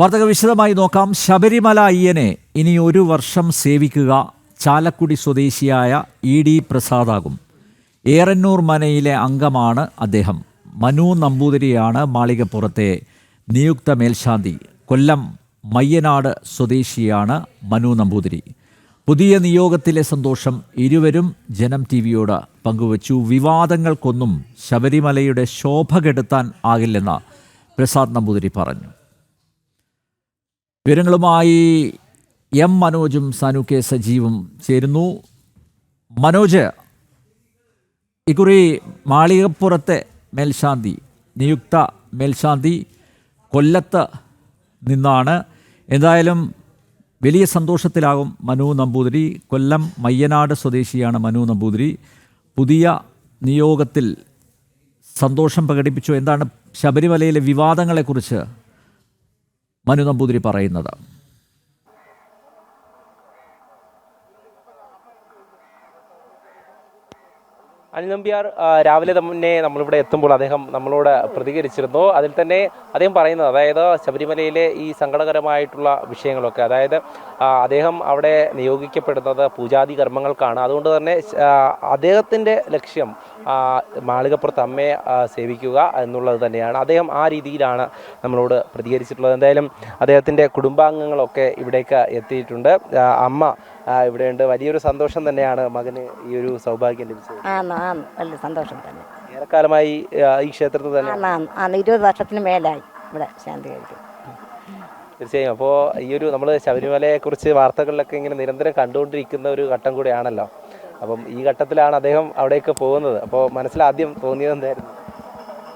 വാർത്തകൾ വിശദമായി നോക്കാം. ശബരിമല അയ്യനെ ഇനി 1 വർഷം സേവിക്കുക ചാലക്കുടി സ്വദേശിയായ ഇ.ഡി. പ്രസാദാകും. ഏറന്നൂർ മനയിലെ അംഗമാണ് അദ്ദേഹം. മനു നമ്പൂതിരിയാണ് മാളികപ്പുറത്തെ നിയുക്ത മേൽശാന്തി. കൊല്ലം മയ്യനാട് സ്വദേശിയാണ് മനു നമ്പൂതിരി. പുതിയ നിയോഗത്തിലെ സന്തോഷം ഇരുവരും ജനം ടിവിയോട് പങ്കുവച്ചു. വിവാദങ്ങൾക്കൊന്നും ശബരിമലയുടെ ശോഭ കെടുത്താൻ ആകില്ലെന്ന് പ്രസാദ് നമ്പൂതിരി പറഞ്ഞു. വിവരങ്ങളുമായി എം മനോജും സാനു കെ സജീവും ചേരുന്നു. മനോജ്, ഇക്കുറി മാളികപ്പുറത്തെ മേൽശാന്തി, നിയുക്ത മേൽശാന്തി കൊല്ലത്ത് നിന്നാണ്. എന്തായാലും വലിയ സന്തോഷത്തിലാകും മനു നമ്പൂതിരി. കൊല്ലം മയ്യനാട് സ്വദേശിയാണ് മനു നമ്പൂതിരി. പുതിയ നിയോഗത്തിൽ സന്തോഷം പ്രകടിപ്പിച്ചു. എന്താണ് ശബരിമലയിലെ വിവാദങ്ങളെക്കുറിച്ച് മനു നമ്പൂതിരി പറയുന്നത്? അനിൽ നമ്പ്യാർ രാവിലെ തന്നെ നമ്മളിവിടെ എത്തുമ്പോൾ അദ്ദേഹം നമ്മളോട് പ്രതികരിച്ചിരുന്നു. അതിൽ തന്നെ അദ്ദേഹം പറയുന്നത്, അതായത് ശബരിമലയിലെ ഈ സങ്കടകരമായിട്ടുള്ള വിഷയങ്ങളൊക്കെ, അതായത് അദ്ദേഹം അവിടെ നിയോഗിക്കപ്പെടുന്നത് പൂജാതി കർമ്മങ്ങൾക്കാണ്. അതുകൊണ്ട് തന്നെ അദ്ദേഹത്തിൻ്റെ ലക്ഷ്യം മാളികപ്പുറത്ത് അമ്മയെ സേവിക്കുക എന്നുള്ളത് തന്നെയാണ്. അദ്ദേഹം ആ രീതിയിലാണ് നമ്മളോട് പ്രതികരിച്ചിട്ടുള്ളത്. എന്തായാലും അദ്ദേഹത്തിൻ്റെ കുടുംബാംഗങ്ങളൊക്കെ ഇവിടേക്ക് എത്തിയിട്ടുണ്ട്. അമ്മ ഇവിടെയുണ്ട്. വലിയൊരു സന്തോഷം തന്നെയാണ് മകന് ഈ ഒരു സൗഭാഗ്യം ലഭിച്ചത്. വലിയ സന്തോഷം തന്നെ. ഏറെക്കാലമായി ഈ ക്ഷേത്രത്തിൽ തന്നെ 20 വർഷത്തിന് മേലായി ഇവിടെ ശാന്തി കഴിക്കും. തീർച്ചയായും. അപ്പോൾ ഈ ഒരു നമ്മൾ ശബരിമലയെക്കുറിച്ച് വാർത്തകളിലൊക്കെ ഇങ്ങനെ നിരന്തരം കണ്ടുകൊണ്ടിരിക്കുന്ന ഒരു ഘട്ടം കൂടെയാണല്ലോ. അപ്പം ഈ ഘട്ടത്തിലാണ് അദ്ദേഹം അവിടേക്ക് പോകുന്നത്. അപ്പോൾ മനസ്സിലാദ്യം തോന്നിയത് എന്തായിരുന്നു?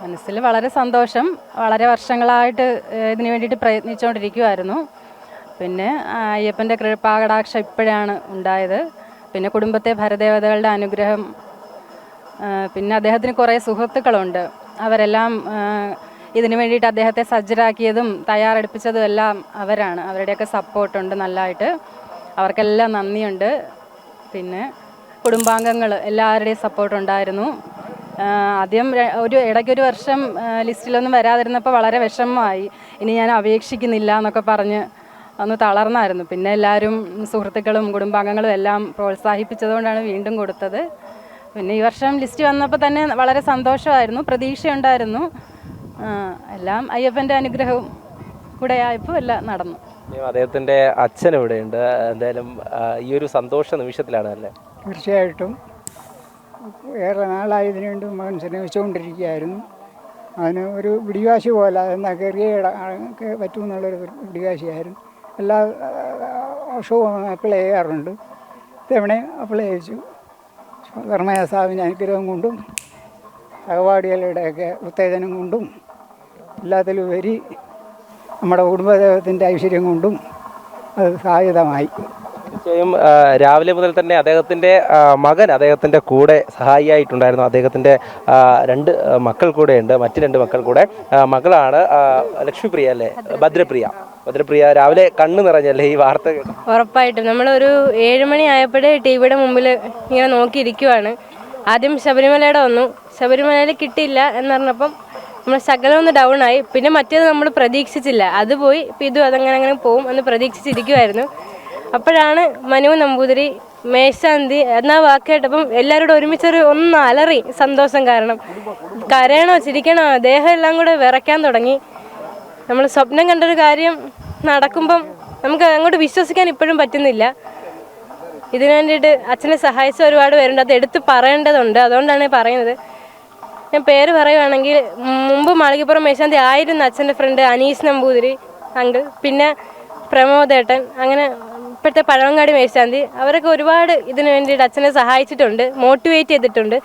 മനസ്സിൽ വളരെ സന്തോഷം. വളരെ വർഷങ്ങളായിട്ട് ഇതിനു വേണ്ടിയിട്ട് പ്രയത്നിച്ചുകൊണ്ടിരിക്കുമായിരുന്നു. പിന്നെ അയ്യപ്പൻ്റെ കൃപാകടാക്ഷം ഇപ്പോഴാണ് ഉണ്ടായത്. പിന്നെ കുടുംബത്തെ ഭരദേവതകളുടെ അനുഗ്രഹം, പിന്നെ അദ്ദേഹത്തിന് കുറേ സുഹൃത്തുക്കളുണ്ട്. അവരെല്ലാം ഇതിനു വേണ്ടിയിട്ട് അദ്ദേഹത്തെ സജ്ജരാക്കിയതും തയ്യാറെടുപ്പിച്ചതും എല്ലാം അവരാണ്. അവരുടെയൊക്കെ സപ്പോർട്ടുണ്ട് നല്ലതായിട്ട്. അവർക്കെല്ലാം നന്ദിയുണ്ട്. പിന്നെ കുടുംബാംഗങ്ങൾ എല്ലാവരുടെയും സപ്പോർട്ടുണ്ടായിരുന്നു. ആദ്യം ഇടയ്ക്കൊരു വർഷം ലിസ്റ്റിലൊന്നും വരാതിരുന്നപ്പോൾ വളരെ വിഷമമായി. ഇനി ഞാൻ അപേക്ഷിക്കുന്നില്ല എന്നൊക്കെ പറഞ്ഞ് ഒന്ന് തളർന്നായിരുന്നു. പിന്നെ എല്ലാവരും സുഹൃത്തുക്കളും കുടുംബാംഗങ്ങളും എല്ലാം പ്രോത്സാഹിപ്പിച്ചതുകൊണ്ടാണ് വീണ്ടും കൊടുത്തത്. പിന്നെ ഈ വർഷം ലിസ്റ്റ് വന്നപ്പോൾ തന്നെ വളരെ സന്തോഷമായിരുന്നു, പ്രതീക്ഷയുണ്ടായിരുന്നു. എല്ലാം അയ്യപ്പൻ്റെ അനുഗ്രഹവും കൂടെ ആയപ്പോൾ എല്ലാം നടന്നു. അദ്ദേഹത്തിൻ്റെ അച്ഛൻ ഇവിടെയുണ്ട്. എന്തായാലും ഈ ഒരു സന്തോഷ നിമിഷത്തിലാണ് അല്ലേ? തീർച്ചയായിട്ടും. ഏറെ നാളായി ഇതിനു വേണ്ടി മകൻ ശ്രമിച്ചുകൊണ്ടിരിക്കുകയായിരുന്നു. അതിന് ഒരു പിടിവാശി പോലെ എന്നാൽ കയറിയ പറ്റുമെന്നുള്ളൊരു പിടിവാശിയായിരുന്നു. എല്ലാ വർഷവും അപ്ലൈ ചെയ്യാറുണ്ട്. ഇത്തവണ അപ്ലൈ ചെയ്യിച്ചു. ധർമ്മയാസാവിൻ്റെ അനുഗ്രഹം കൊണ്ടും സഹപാഠികളുടെയൊക്കെ ഉത്തേജനം കൊണ്ടും എല്ലാത്തിലുപരി നമ്മുടെ കുടുംബദേവത്തിൻ്റെ ഐശ്വര്യം കൊണ്ടും അത് സാധ്യതമായി. തീർച്ചയായും രാവിലെ മുതൽ തന്നെ അദ്ദേഹത്തിൻ്റെ മകൻ അദ്ദേഹത്തിൻ്റെ കൂടെ സഹായിയായിട്ടുണ്ടായിരുന്നു. അദ്ദേഹത്തിൻ്റെ 2 മക്കൾ കൂടെയുണ്ട്. മറ്റ് 2 മക്കൾ കൂടെ. മകളാണ് ലക്ഷ്മിപ്രിയ അല്ലേ? ഭദ്രപ്രിയ രാവിലെ കണ്ണ് നിറഞ്ഞല്ലേ ഈ വാർത്ത കേട്ടു? ഉറപ്പായിട്ടും. നമ്മളൊരു 7 മണി ആയപ്പോഴേ ടിവിയുടെ മുമ്പിൽ ഇങ്ങനെ നോക്കിയിരിക്കുവാണ്. ആദ്യം ശബരിമലയുടെ വന്നു. ശബരിമലയിൽ കിട്ടിയില്ല എന്ന് പറഞ്ഞപ്പം നമ്മൾ ശകലം ഒന്ന് ഡൗൺ ആയി. പിന്നെ മറ്റേത് നമ്മൾ പ്രതീക്ഷിച്ചില്ല, അത് പോയി. ഇപ്പം ഇതും അതങ്ങനെ പോവും എന്ന് പ്രതീക്ഷിച്ചിരിക്കുമായിരുന്നു. അപ്പോഴാണ് മനു നമ്പൂതിരി മേൽശാന്തി എന്നാ വാക്ക് കേട്ടപ്പം എല്ലാവരോടും ഒരുമിച്ചൊരു ഒന്ന് അലറി സന്തോഷം. കാരണം കരയണോ ചിരിക്കണോ ദേഹം എല്ലാം കൂടെ വിറയ്ക്കാൻ തുടങ്ങി. നമ്മൾ സ്വപ്നം കണ്ടൊരു കാര്യം നടക്കുമ്പം നമുക്ക് അങ്ങോട്ട് വിശ്വസിക്കാൻ ഇപ്പോഴും പറ്റുന്നില്ല. ഇതിനു വേണ്ടിയിട്ട് അച്ഛനെ സഹായിച്ച ഒരുപാട് പേരുണ്ട്. അത് എടുത്ത് പറയേണ്ടതുണ്ട്. അതുകൊണ്ടാണ് പറയുന്നത്. ഞാൻ പേര് പറയുവാണെങ്കിൽ, മുമ്പ് മാളികപ്പുറം മേൽശാന്തി ആയിരുന്നു അച്ഛൻ്റെ ഫ്രണ്ട് അനീസ് നമ്പൂതിരി അങ്കിൾ, പിന്നെ പ്രമോദേട്ടൻ, അങ്ങനെ ഇപ്പോഴത്തെ പഴവങ്ങാടി മേൽശാന്തി, അവരൊക്കെ ഒരുപാട് ഇതിനു വേണ്ടിയിട്ട് അച്ഛനെ സഹായിച്ചിട്ടുണ്ട്, മോട്ടിവേറ്റ് ചെയ്തിട്ടുണ്ട്.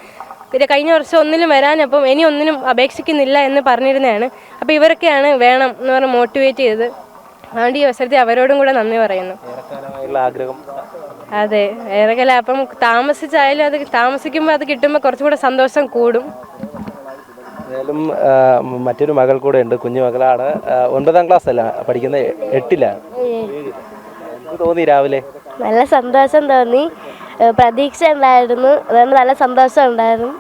പിന്നെ കഴിഞ്ഞ വർഷം ഒന്നിലും വരാനപ്പം ഇനി ഒന്നിനും അപേക്ഷിക്കുന്നില്ല എന്ന് പറഞ്ഞിരുന്നതാണ്. അപ്പോൾ ഇവരൊക്കെയാണ് വേണം എന്ന് പറഞ്ഞ് മോട്ടിവേറ്റ് ചെയ്തത്. അതുകൊണ്ട് ഈ അവസരത്തിൽ അവരോടും കൂടെ നന്ദി പറയുന്നു. അതെ, ഏറെക്കാലം. അപ്പം താമസിച്ചായാലും അത് താമസിക്കുമ്പോൾ അത് കിട്ടുമ്പോൾ കുറച്ചും കൂടെ സന്തോഷം കൂടും. എന്തായാലും മറ്റൊരു മകൾ കൂടെ ഉണ്ട്. കുഞ്ഞു മകളാണ്. 9ാം ക്ലാസ് അല്ല പഠിക്കുന്നത്, 8ലാണ്. എന്ത് തോന്നി രാവിലെ? നല്ല സന്തോഷം തോന്നി. പ്രതീക്ഷ ഉണ്ടായിരുന്നു, അതുകൊണ്ട് നല്ല സന്തോഷം ഉണ്ടായിരുന്നു.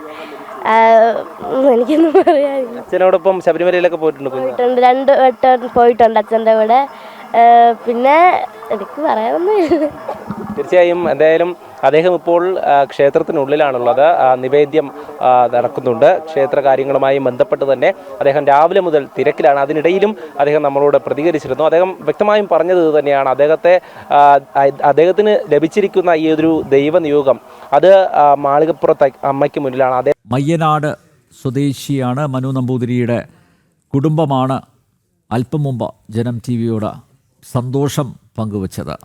എനിക്കൊന്നും പറയാനില്ല. അച്ഛനോടൊപ്പം ശബരിമലയിലൊക്കെ പോയിട്ടുണ്ട് കുഞ്ഞ്? പോയിട്ടുണ്ട്, 2 വട്ടം പോയിട്ടുണ്ട് അച്ഛൻ്റെ കൂടെ. പിന്നെ എനിക്ക് പറയാനൊന്നുമില്ല. തീർച്ചയായും എന്തായാലും അദ്ദേഹം ഇപ്പോൾ ക്ഷേത്രത്തിനുള്ളിലാണുള്ളത്. നിവേദ്യം നടക്കുന്നുണ്ട്. ക്ഷേത്ര കാര്യങ്ങളുമായി ബന്ധപ്പെട്ട് തന്നെ അദ്ദേഹം രാവിലെ മുതൽ തിരക്കിലാണ്. അതിനിടയിലും അദ്ദേഹം നമ്മളോട് പ്രതികരിച്ചിരുന്നു. അദ്ദേഹം വ്യക്തമായും പറഞ്ഞത് ഇത് തന്നെയാണ്. അദ്ദേഹത്തിന് ലഭിച്ചിരിക്കുന്ന ഈ ഒരു ദൈവനിയോഗം അത് മാളികപ്പുറത്ത് അമ്മയ്ക്ക് മുന്നിലാണ്. മയ്യനാട് സ്വദേശിയാണ് മനു നമ്പൂതിരിയുടെ കുടുംബമാണ് അല്പം മുമ്പ് ജനം TV യോട് സന്തോഷം പങ്കുവച്ചത്.